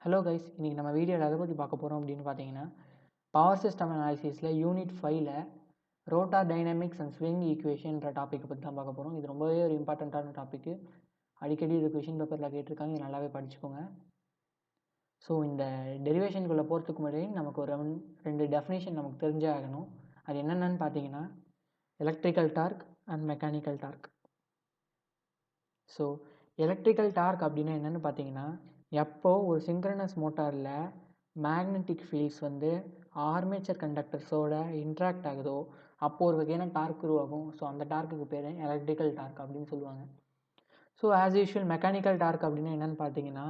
Hello guys, இன்றைக்கி நம்ம வீடியோவில் எதை பற்றி பார்க்க போகிறோம் அப்படின்னு பார்த்தீங்கன்னா, பவர் சிஸ்டம் அனாலிசிஸில் யூனிட் 5ல் ரோட்டார் டைனமிக்ஸ் அண்ட் ஸ்விங் ஈக்குவேஷன்ற டாப்பிக்கை பற்றி தான் பார்க்க போகிறோம். இது ரொம்பவே ஒரு இம்பார்ட்டண்ட்டான டாப்பிக்கு. அடிக்கடி இது கொஷின் பேப்பரில் கேட்டிருக்காங்க, இது நல்லாவே படிச்சுக்கோங்க. ஸோ இந்த டெரிவேஷனுக்குள்ளே போகிறதுக்கு முன்னாடி நமக்கு ஒரு ரெண்டு டெஃபினேஷன் நமக்கு தெரிஞ்சே ஆகணும். அது என்னென்னு பார்த்தீங்கன்னா, electrical torque and mechanical torque. So electrical torque அப்படின்னா என்னென்னு பார்த்தீங்கன்னா, எப்போ ஒரு சிங்க்ரனஸ் மோட்டாரில் மேக்னெட்டிக் ஃபீல்ட்ஸ் வந்து ஆர்மேச்சர் கண்டக்டர்ஸோட இன்ட்ராக்ட் ஆகுதோ அப்போது ஒரு வகையான டார்க் உருவாகும். ஸோ அந்த டார்க்குக்கு பேர் எலக்ட்ரிக்கல் டார்க் அப்படின்னு சொல்லுவாங்க. So as usual mechanical torque அப்படின்னா என்னென்னு பார்த்தீங்கன்னா,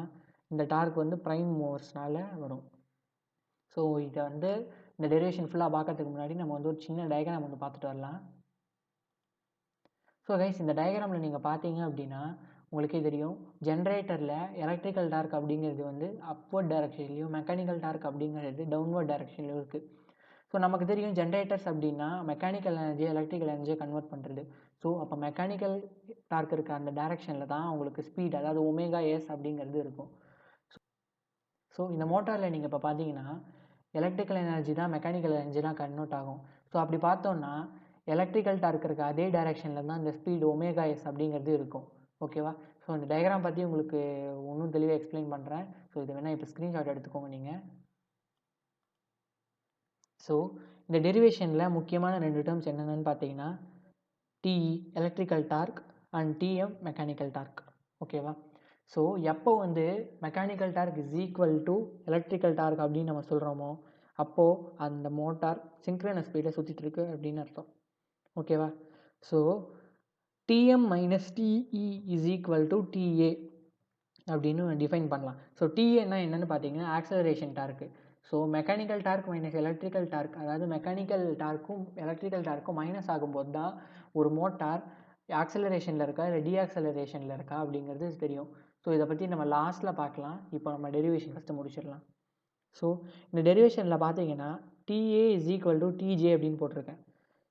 இந்த டார்க் வந்து ப்ரைம் மூவர்ஸ்னால் வரும். ஸோ இதை வந்து இந்த டெரிவேஷன் ஃபுல்லாக பார்க்கறதுக்கு முன்னாடி நம்ம வந்து ஒரு சின்ன டயக்ராம் வந்து பார்த்துட்டு வரலாம். ஸோ கைஸ், இந்த டயக்ராமில் நீங்கள் பார்த்தீங்க அப்படின்னா உங்களுக்கே தெரியும், ஜென்ரேட்டரில் எலக்ட்ரிக்கல் டார்க் அப்படிங்கிறது வந்து அப்வர்ட் டைரக்ஷன்லையும், மெக்கானிக்கல் டார்க் அப்படிங்கிறது டவுன்வர்ட் டைரக்ஷன்லையும் இருக்குது. ஸோ நமக்கு தெரியும் ஜென்ரேட்டர்ஸ் அப்படின்னா மெக்கானிக்கல் எனர்ஜியை எலக்ட்ரிக்கல் எனர்ஜியை கன்வெர்ட் பண்ணுறது. ஸோ அப்போ மெக்கானிக்கல் டார்க் இருக்க அந்த டைரக்ஷனில் தான் உங்களுக்கு ஸ்பீட், அதாவது ஒமேகா எஸ் அப்படிங்கிறது இருக்கும். ஸோ இந்த மோட்டாரில் நீங்கள் இப்போ பார்த்தீங்கன்னா எலக்ட்ரிக்கல் எனர்ஜி தான் மெக்கானிக்கல் எனர்ஜிலாம் கன்வெர்ட் ஆகும். ஸோ அப்படி பார்த்தோன்னா எலக்ட்ரிக்கல் டார்க் இருக்க அதே டைரக்ஷனில் தான் இந்த ஸ்பீட் ஒமேகா எஸ் அப்படிங்கிறது இருக்கும். ஓகேவா? ஸோ இந்த டயக்ராம் பற்றி உங்களுக்கு இன்னும் தெளிவாக எக்ஸ்பிளைன் பண்ணுறேன். ஸோ இது வேணால் இப்போ ஸ்க்ரீன்ஷாட் எடுத்துக்கோங்க நீங்கள். ஸோ இந்த டெரிவேஷனில் முக்கியமான ரெண்டு டேர்ம்ஸ் என்னென்னு பார்த்தீங்கன்னா, TE electrical torque and TM mechanical torque. ஓகேவா? ஸோ எப்போ வந்து mechanical torque is equal to electrical torque அப்படின்னு நம்ம சொல்கிறோமோ அப்போது அந்த மோட்டார் சிங்க்ரனஸ் ஸ்பீடில் சுற்றிட்டு இருக்கு அப்படின்னு அர்த்தம். ஓகேவா? So TM minus DE is equal to TA அப்படின்னு டிஃபைன் பண்ணலாம். ஸோ டிஏன்னா என்னென்னு பார்த்தீங்கன்னா acceleration torque. So mechanical torque minus electrical torque, அதாவது மெக்கானிக்கல் டார்க்கும் எலக்ட்ரிக்கல் டார்க்கும் மைனஸ் ஆகும்போது தான் ஒரு மோட்டார் ஆக்சலரேஷனில் இருக்கா இல்லை டீஆக்சலரேஷனில் இருக்கா அப்படிங்கிறது தெரியும். ஸோ இதை பற்றி நம்ம லாஸ்ட்டில் பார்க்கலாம். இப்போ நம்ம டெரிவேஷன் ஃபஸ்ட்டு முடிச்சிடலாம். ஸோ இந்த டெரிவேஷனில் பார்த்தீங்கன்னா Ta is equal to TJ அப்படின்னு போட்டிருக்கேன்.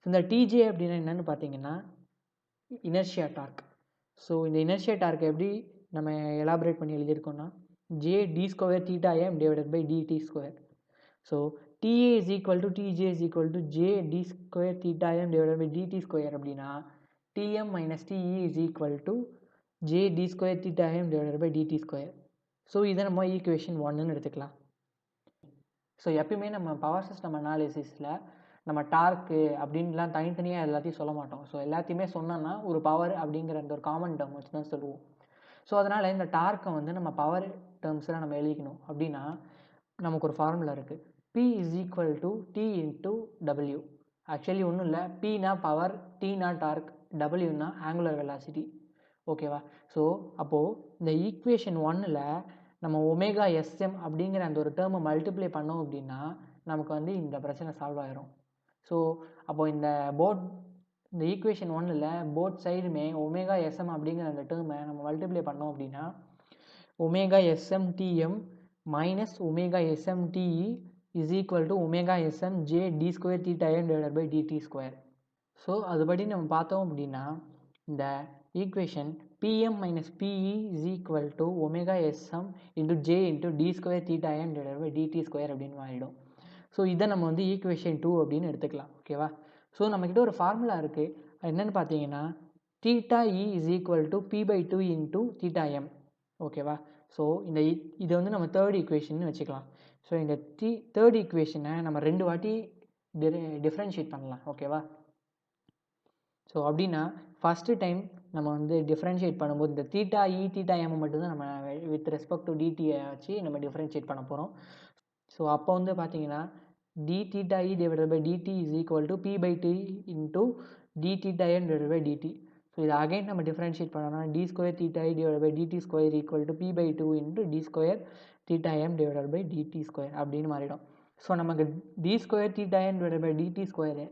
ஸோ இந்த டிஜே அப்படின்னா என்னென்னு பார்த்தீங்கன்னா இனர்ஷியா டார்க். ஸோ இந்த இனர்ஷியா டார்க் எப்படி நம்ம எலாபரேட் பண்ணி எழுதியிருக்கோம்னா J D square theta M divided by DD square. So Ta is equal to TJ is equal to J D square theta M divided by DD square அப்படின்னா Tm minus DE is equal to J D square theta M divided by DD square. So இதை நம்ம equation 1ன்னு எடுத்துக்கலாம். So எப்பயுமே நம்ம power system அனாலிசிஸில் நம்ம torque அப்படின்லாம் தனித்தனியாக எல்லாத்தையும் சொல்ல மாட்டோம். ஸோ எல்லாத்தையுமே சொன்னோன்னா ஒரு பவர் அப்படிங்கிற அந்த ஒரு காமன் டேர்ம் வச்சு தான் சொல்லுவோம். ஸோ அதனால் இந்த டார்க்கை வந்து நம்ம பவர் டேர்ம்ஸில் நம்ம எழுதிக்கணும். அப்படின்னா நமக்கு ஒரு ஃபார்முலா இருக்குது, P is equal to T into W. Actually ஒன்றும் இல்லை, பினா பவர், டீனா டார்க், டபிள்யூனா ஆங்குலர் வெலாசிட்டி. ஓகேவா? ஸோ அப்போது இந்த ஈக்குவேஷன் 1ல் நம்ம ஒமேகா எஸ்எம் அப்படிங்கிற அந்த ஒரு டேர்மை மல்டிப்ளை பண்ணோம் அப்படின்னா நமக்கு வந்து இந்த பிரச்சனை சால்வ் ஆகிரும். ஸோ அப்போது இந்த ஈக்குவேஷன் 1ல் போத் சைடுமே ஒமேகா எஸ்எம் அப்படிங்கிற அந்த டேர்மை நம்ம மல்டிப்ளை பண்ணோம் அப்படின்னா omega SM TM minus omega SM TE is equal to omega SM J D square theta M divided by DD square. So அதுபடி நம்ம பார்த்தோம் அப்படின்னா இந்த equation PM minus PE is equal to omega SM into J into D square theta M divided by DD square அப்படின்னு மாறிடும். So இதை நம்ம வந்து ஈக்குவேஷன் 2 அப்படின்னு எடுத்துக்கலாம். ஓகேவா? ஸோ நம்மக்கிட்ட ஒரு ஃபார்முலா இருக்குது, அது என்னென்னு பார்த்தீங்கன்னா theta E is equal to P by 2 into theta M. ஓகேவா? ஸோ இதை வந்து நம்ம தேர்ட் ஈக்குவேஷன் வச்சுக்கலாம். ஸோ இந்த தேர்ட் ஈக்குவேஷனை நம்ம 2 வாட்டி டிஃப்ரென்ஷியேட் பண்ணலாம். ஓகேவா? ஸோ அப்படின்னா ஃபஸ்ட்டு டைம் நம்ம வந்து டிஃப்ரென்ஷியேட் பண்ணும்போது இந்த தீட்டா இ தீட்டா எம் மட்டும்தான் நம்ம வித் ரெஸ்பெக்ட் டு டிடியை வச்சு நம்ம டிஃப்ரென்ஷியேட் பண்ண போகிறோம். ஸோ அப்போ வந்து பார்த்தீங்கன்னா D theta E divided by DT is equal to P by D into D theta M divided by DT. So இது அகைன் நம்ம டிஃப்ரென்ஷியேட் பண்ணோம்னா D square theta E divided by DD square equal to P by 2 into D square theta M divided by DD square அப்படின்னு மாறிடும். So நமக்கு D square theta M divided by DT square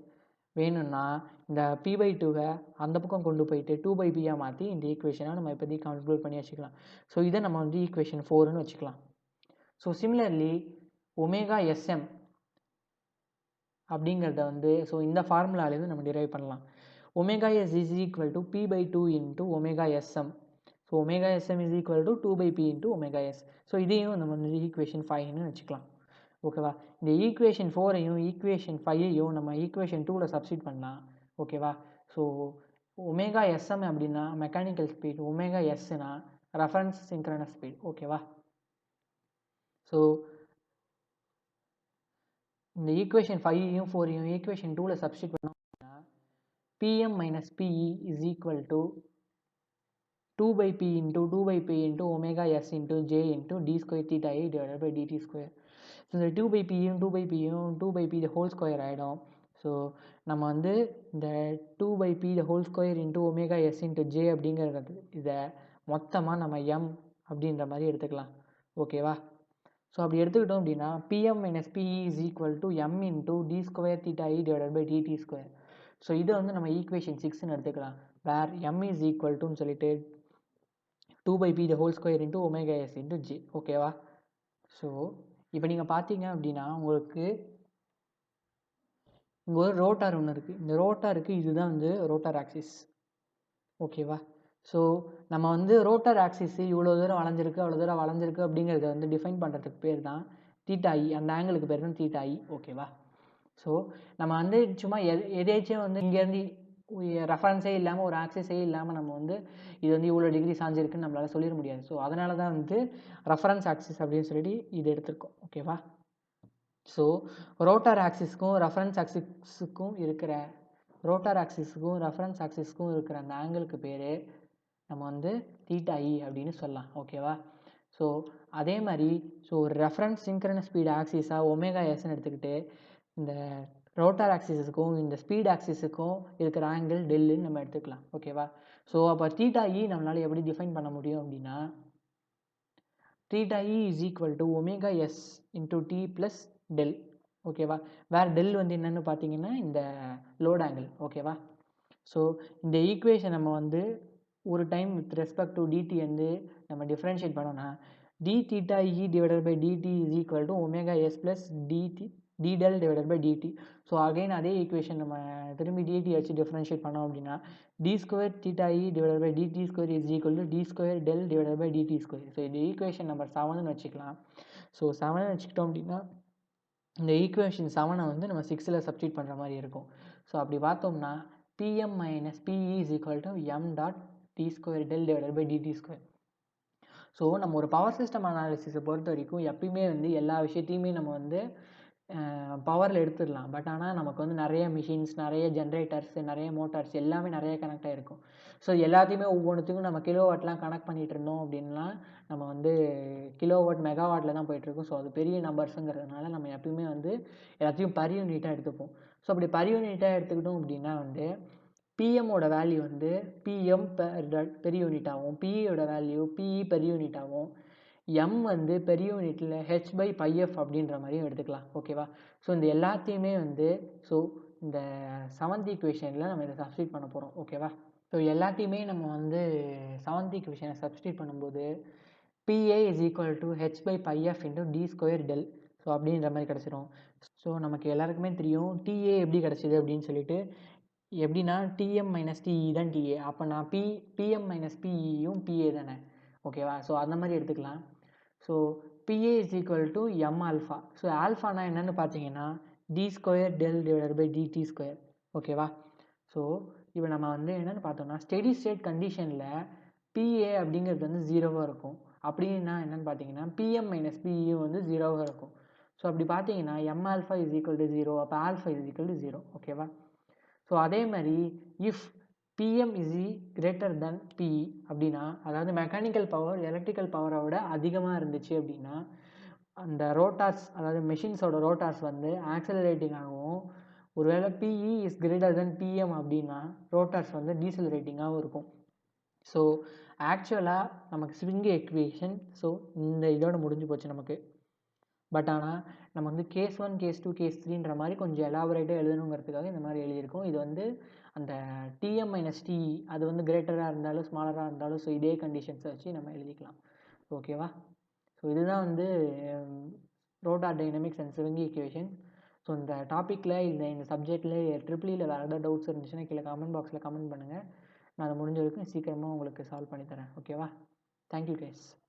வேணும்னா இந்த B by 2வை அந்த பக்கம் கொண்டு போயிட்டு 2 by பியாக மாற்றி இந்த ஈக்குவேஷனை நம்ம இப்போதைக்கு கன்க்ளூட் பண்ணி வச்சுக்கலாம். ஸோ இதை நம்ம வந்து ஈக்குவேஷன் 4ன்னு வச்சுக்கலாம். ஸோ சிமிலர்லி ஒமேகா எஸ்எம் அப்படிங்கிறத வந்து ஸோ இந்த ஃபார்முலாலேருந்து நம்ம டிரைவ் பண்ணலாம். Omega S is equal to P by 2 into omega SM. So so omega SM is equal to 2/p into omega S. So இதையும் நம்ம வந்து ஈக்குவேஷன் 5ன்னு வச்சுக்கலாம். ஓகேவா? இந்த ஈக்குவேஷன் 4ஐயும் ஈக்குவேஷன் 5ஐயும் நம்ம ஈக்குவேஷன் 2ல் சப்ஸ்டிட் பண்ணலாம். ஓகேவா? ஸோ ஒமேகா எஸ்எம் அப்படின்னா மெக்கானிக்கல் ஸ்பீட், ஒமேகா எஸ்னா ரெஃபரன்ஸ் சிங்க்ரனஸ் ஸ்பீட். ஓகேவா? ஸோ இந்த ஈக்குவேஷன் 5ஐயும் 4ஐயும் ஈக்குவேஷன் 2ல் சப்ஸ்டிட் பண்ணோம் அப்படின்னா Pm minus Pe is equal to 2/p into omega s into j into d square theta I divided by dt square. So இந்த 2/pயும் 2/p the whole square ஆகிடும். So நம்ம வந்து இந்த 2/p the whole square into omega s into j அப்படிங்கிறது இதை மொத்தமாக நம்ம m அப்படின்ற மாதிரி எடுத்துக்கலாம். ஓகேவா? ஸோ அப்படி எடுத்துக்கிட்டோம் அப்படின்னா Pm minus Pe is equal to m into d square theta I divided by dt square. So இதை வந்து நம்ம ஈக்குவேஷன் 6ன்னு எடுத்துக்கலாம். வேர் m இஸ் ஈக்குவல் டுன்னு சொல்லிட்டு 2/p the whole square into omega s into j. ஓகேவா? So இப்போ நீங்கள் பார்த்தீங்க அப்படின்னா உங்களுக்கு இங்கே ஒரு ரோட்டார் ஒன்று இருக்குது. இந்த ரோட்டாருக்கு இதுதான் வந்து ரோட்டார் ஆக்சிஸ். ஓகேவா? ஸோ நம்ம வந்து ரோட்டார் ஆக்சிஸ் இவ்வளோ தூரம் வளைஞ்சிருக்கு, அவ்வளோ தூரம் வளைஞ்சிருக்கு அப்படிங்கிறத வந்து டிஃபைன் பண்ணுறதுக்கு பேர் தான் தீட்டா ஐ. அந்த ஆங்கிளுக்கு பேர் தான் தீட்டா ஐ. ஓகேவா? ஸோ நம்ம வந்து சும்மா எதேச்சும் வந்து இங்கேருந்து ரெஃபரன்ஸே இல்லாமல் ஒரு ஆக்சிஸே இல்லாமல் நம்ம வந்து இது வந்து இவ்வளோ டிகிரி சாஞ்சிருக்குன்னு நம்மளால் சொல்லிட முடியாது. ஸோ அதனால தான் வந்து ரெஃபரன்ஸ் ஆக்சிஸ் அப்படின்னு சொல்லிட்டு இது எடுத்திருக்கோம். ஓகேவா? ஸோ ரோட்டார் ஆக்சிஸ்க்கும் ரெஃபரன்ஸ் ஆக்சிஸுக்கும் இருக்கிற அந்த ஆங்கிளுக்கு பேர் நம்ம வந்து தீட்டா ஐ அப்படின்னு சொல்லலாம். ஓகேவா? ஸோ அதே மாதிரி ஒரு ரெஃபரன்ஸ் சிங்க்ரனஸ் ஸ்பீட் ஆக்சிஸாக ஒமேகா எஸ்ன்னு எடுத்துக்கிட்டு இந்த ரோட்டார் ஆக்சிஸுக்கும் இந்த ஸ்பீட் ஆக்சிஸுக்கும் இருக்கிற ஆங்கிள் டெல்லுன்னு நம்ம எடுத்துக்கலாம். ஓகேவா? ஸோ அப்போ தீட்டா இ நம்மளால் எப்படி டிஃபைன் பண்ண முடியும் அப்படின்னா theta E is equal to omega S into T plus del. ஓகேவா? வேறு டெல் வந்து என்னென்னு பார்த்தீங்கன்னா இந்த லோட் ஆங்கிள். ஓகேவா? ஸோ இந்த ஈக்குவேஷன் நம்ம வந்து ஒரு time with respect to DT வந்து நம்ம டிஃப்ரென்ஷியேட் பண்ணோன்னா D theta E divided by DT is equal to omega S plus D del divided by DT. So again அதே ஈக்குவேஷன் நம்ம திரும்பி டிடி வச்சு டிஃப்ரென்ஷியேட் பண்ணோம் அப்படின்னா D square theta E divided by DD square is equal to D square del divided by DD square. So இந்த equation number 7ன்னு வச்சுக்கலாம். So 7 வச்சுக்கிட்டோம் அப்படின்னா இந்த ஈக்குவேஷன் 7 வந்து நம்ம 6ல் சப்ஸ்டிட் பண்ணுற மாதிரி இருக்கும். ஸோ அப்படி பார்த்தோம்னா Pm minus Pe is equal to m dot d square del divided by dt square. So நம்ம ஒரு பவர் சிஸ்டம் அனாலிசிஸை பொறுத்த வரைக்கும் எப்பயுமே வந்து எல்லா விஷயத்தையுமே நம்ம வந்து பவரில் எடுத்துடலாம். பட் ஆனால் நமக்கு வந்து நிறைய மிஷின்ஸ், நிறைய ஜென்ரேட்டர்ஸ், நிறைய மோட்டார்ஸ் எல்லாமே நிறைய கனெக்ட் ஆகிருக்கும். ஸோ எல்லாத்தையுமே ஒவ்வொன்றுத்துக்கும் நம்ம கிலோவாட்லாம் கனெக்ட் பண்ணிகிட்டு இருந்தோம் அப்படின்னா நம்ம வந்து கிலோவாட் மெகாவாட்டில் தான் போயிட்டுருக்கோம். ஸோ அது பெரிய நம்பர்ஸுங்கிறதுனால நம்ம எப்பயுமே வந்து எல்லாத்தையும் பர் யூனிட்டாக எடுத்துப்போம். ஸோ அப்படி பர் யூனிட்டாக எடுத்துக்கிட்டோம் அப்படின்னா வந்து பிஎம்மோட வேல்யூ வந்து பிஎம் பெர் யூனிட்டாகவும், பிஇயோட வேல்யூ பிஇ பெர் யூனிட்டாகவும், எம் வந்து பெர் யூனிட்டில் h/πf அப்படின்ற மாதிரியும் எடுத்துக்கலாம். ஓகேவா? ஸோ இந்த எல்லாத்தையுமே வந்து இந்த 7th ஈக்குவேஷனில் நம்ம இதை சப்ஸ்டிட் பண்ண போகிறோம். ஓகேவா? ஸோ எல்லாத்தையுமே நம்ம வந்து 7th ஈக்குவேஷனை சப்ஸ்டிட் பண்ணும்போது PA is equal to h/πf into d square del. So அப்படின்ற மாதிரி கிடச்சிரும். ஸோ நமக்கு எல்லாருக்குமே தெரியும் TA எப்படி கிடச்சிது அப்படின்னு சொல்லிட்டு. எப்படின்னா TM மைனஸ் டிஇ தான் டிஏ. அப்போ நான் பிஎம் மைனஸ் பிஇயும் பிஏ தானே. ஓகேவா? ஸோ அந்த மாதிரி எடுத்துக்கலாம். So PA is equal to m alpha. So ஆல்ஃபானா என்னென்னு பார்த்தீங்கன்னா d square del divided by DD square. ஓகேவா? ஸோ இப்போ நம்ம வந்து என்னென்னு பார்த்தோம்னா ஸ்டெடி ஸ்டேட் கண்டிஷனில் PA அப்படிங்கிறது வந்து 0வாக இருக்கும். அப்படின்னா என்னென்னு பார்த்தீங்கன்னா பிஎம் மைனஸ் பிஇயும் வந்து 0வாக இருக்கும். ஸோ அப்படி பார்த்தீங்கன்னா M alpha is equal to 0, அப்போ ஆல்ஃபா இஸ் ஈக்குவல் டு 0. ஓகேவா? ஸோ அதே மாதிரி if PM is greater than PE அப்படின்னா, அதாவது மெக்கானிக்கல் பவர் எலக்ட்ரிக்கல் பவரை விட அதிகமாக இருந்துச்சு அப்படின்னா அந்த ரோட்டார்ஸ், அதாவது மெஷின்ஸோட ரோட்டார்ஸ் வந்து ஆக்சலரேட்டிங் ஆகவும், ஒருவேளை PE is greater than PM அப்படின்னா ரோட்டார்ஸ் வந்து டீசலரேட்டிங்காகவும் இருக்கும். ஸோ ஆக்சுவலாக நமக்கு ஸ்விங் ஈக்குவேஷன் இந்த இதோட முடிஞ்சு போச்சு நமக்கு. பட் ஆனால் நம்ம வந்து கேஸ் 1, கேஸ் 2, கேஸ் 3ன்ற மாதிரி கொஞ்சம் எலாபரேட்டாக எழுதணுங்கிறதுக்காக இந்த மாதிரி எழுதியிருக்கோம். இது வந்து அந்த டிஎம் மைனஸ் டிஇ அது வந்து கிரேட்டராக இருந்தாலும் ஸ்மாலராக இருந்தாலும் ஸோ இதே கண்டிஷன்ஸை வச்சு நம்ம எழுதிக்கலாம். ஓகேவா? ஸோ இதுதான் வந்து rotor dynamics and swing equation. So இந்த டாப்பிக்கில் இந்த சப்ஜெக்டில் ட்ரிபிளியில் வேறு ஏதாவது டவுட்ஸ் இருந்துச்சுன்னா கீழே கமெண்ட் பாக்ஸில் கமெண்ட் பண்ணுங்கள். நான் முடிஞ்ச வரைக்கும் சீக்கிரமாக உங்களுக்கு சால்வ் பண்ணி தரேன். ஓகேவா? Thank you guys.